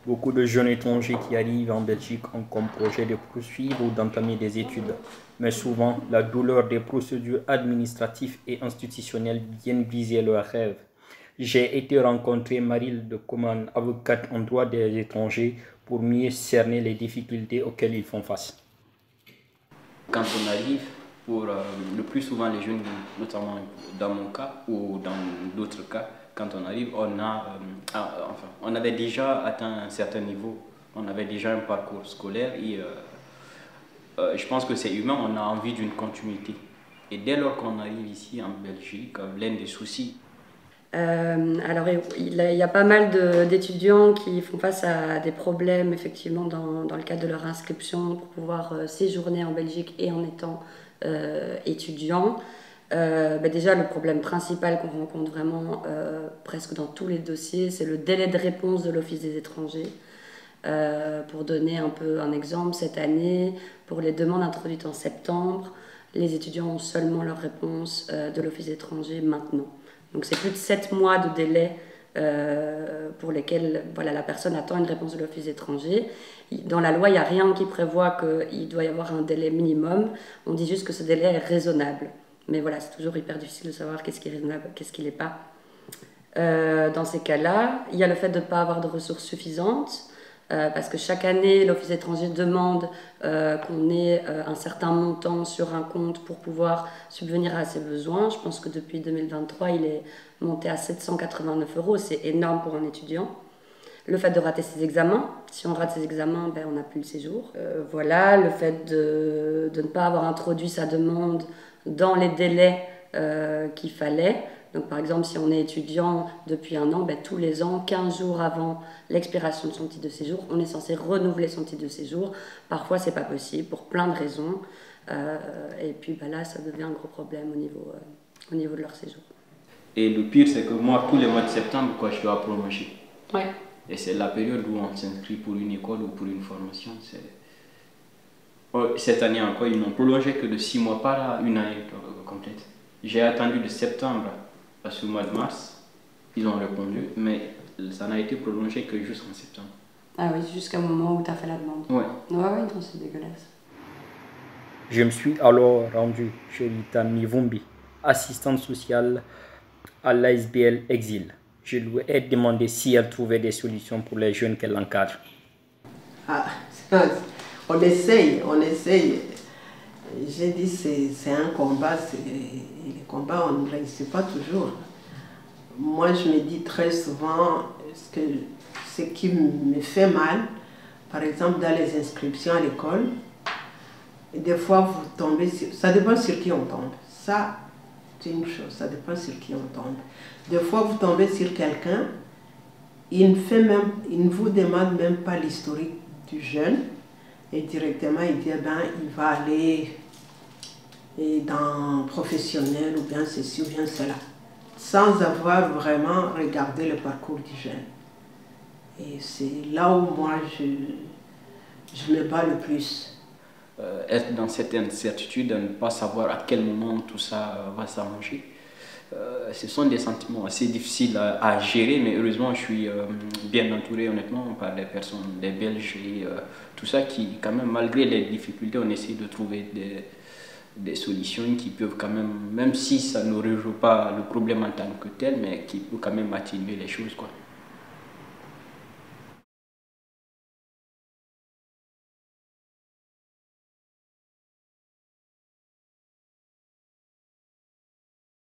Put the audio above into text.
Beaucoup de jeunes étrangers qui arrivent en Belgique ont comme projet de poursuivre ou d'entamer des études. Mais souvent, la douleur des procédures administratives et institutionnelles viennent briser leurs rêves. J'ai été rencontrer Marilde Coman, avocate en droit des étrangers, pour mieux cerner les difficultés auxquelles ils font face. Quand on arrive, le plus souvent les jeunes, notamment dans mon cas ou dans d'autres cas, quand on arrive, on avait déjà atteint un certain niveau, on avait déjà un parcours scolaire et je pense que c'est humain, on a envie d'une continuité. Et dès lors qu'on arrive ici en Belgique, l'un des soucis. Alors il y a pas mal d'étudiants qui font face à des problèmes effectivement dans le cadre de leur inscription pour pouvoir séjourner en Belgique et en étant étudiant. Déjà le problème principal qu'on rencontre vraiment presque dans tous les dossiers, c'est le délai de réponse de l'Office des étrangers. Pour donner un peu un exemple, cette année, pour les demandes introduites en septembre, les étudiants ont seulement leur réponse de l'Office des étrangers maintenant. Donc c'est plus de 7 mois de délai pour lesquels la personne attend une réponse de l'Office des étrangers. Dans la loi, il n'y a rien qui prévoit qu'il doit y avoir un délai minimum. On dit juste que ce délai est raisonnable. Mais voilà, c'est toujours hyper difficile de savoir qu'est-ce qui est raisonnable, qu'est-ce qui ne l'est pas. Dans ces cas-là, il y a le fait de ne pas avoir de ressources suffisantes. Parce que chaque année, l'Office étranger demande qu'on ait un certain montant sur un compte pour pouvoir subvenir à ses besoins. Je pense que depuis 2023, il est monté à 789 €. C'est énorme pour un étudiant. Le fait de rater ses examens. Si on rate ses examens, on n'a plus le séjour. Le fait de ne pas avoir introduit sa demande dans les délais qu'il fallait. Donc, par exemple, si on est étudiant depuis un an, tous les ans, 15 jours avant l'expiration de son titre de séjour, on est censé renouveler son titre de séjour. Parfois, ce n'est pas possible pour plein de raisons. Et puis là, ça devient un gros problème au niveau de leur séjour. Et le pire, c'est que moi, tous les mois de septembre, je dois prolonger. Ouais. Et c'est la période où on s'inscrit pour une école ou pour une formation. Cette année encore, ils n'ont prolongé que de 6 mois, pas une année complète. J'ai attendu de septembre à ce mois de mars, ils ont répondu, mais ça n'a été prolongé que jusqu'en septembre. Ah oui, jusqu'au moment où tu as fait la demande. Ouais. Ouais, non, c'est dégueulasse. Je me suis alors rendu chez Rita Mivumbi, assistante sociale à l'ASBL Exil. Je lui ai demandé si elle trouvait des solutions pour les jeunes qu'elle encadre. On essaye. J'ai dit c'est un combat, et les combats on ne réussit pas toujours. Moi je me dis très souvent ce qui me fait mal, par exemple dans les inscriptions à l'école, des fois vous tombez sur, ça dépend sur qui on tombe, ça c'est une chose, ça dépend sur qui on tombe. Des fois vous tombez sur quelqu'un, il ne vous demande même pas l'historique du jeune, et directement il dit il va aller dans professionnel ou bien ceci ou bien cela, sans avoir vraiment regardé le parcours du jeune. Et c'est là où moi je me bats le plus. Être dans cette incertitude, de ne pas savoir à quel moment tout ça va s'arranger. Ce sont des sentiments assez difficiles à gérer, mais heureusement je suis bien entouré honnêtement par des personnes, des Belges et tout ça qui quand même malgré les difficultés on essaie de trouver des solutions qui peuvent quand même si ça ne résout pas le problème en tant que tel, mais qui peut quand même atténuer les choses quoi.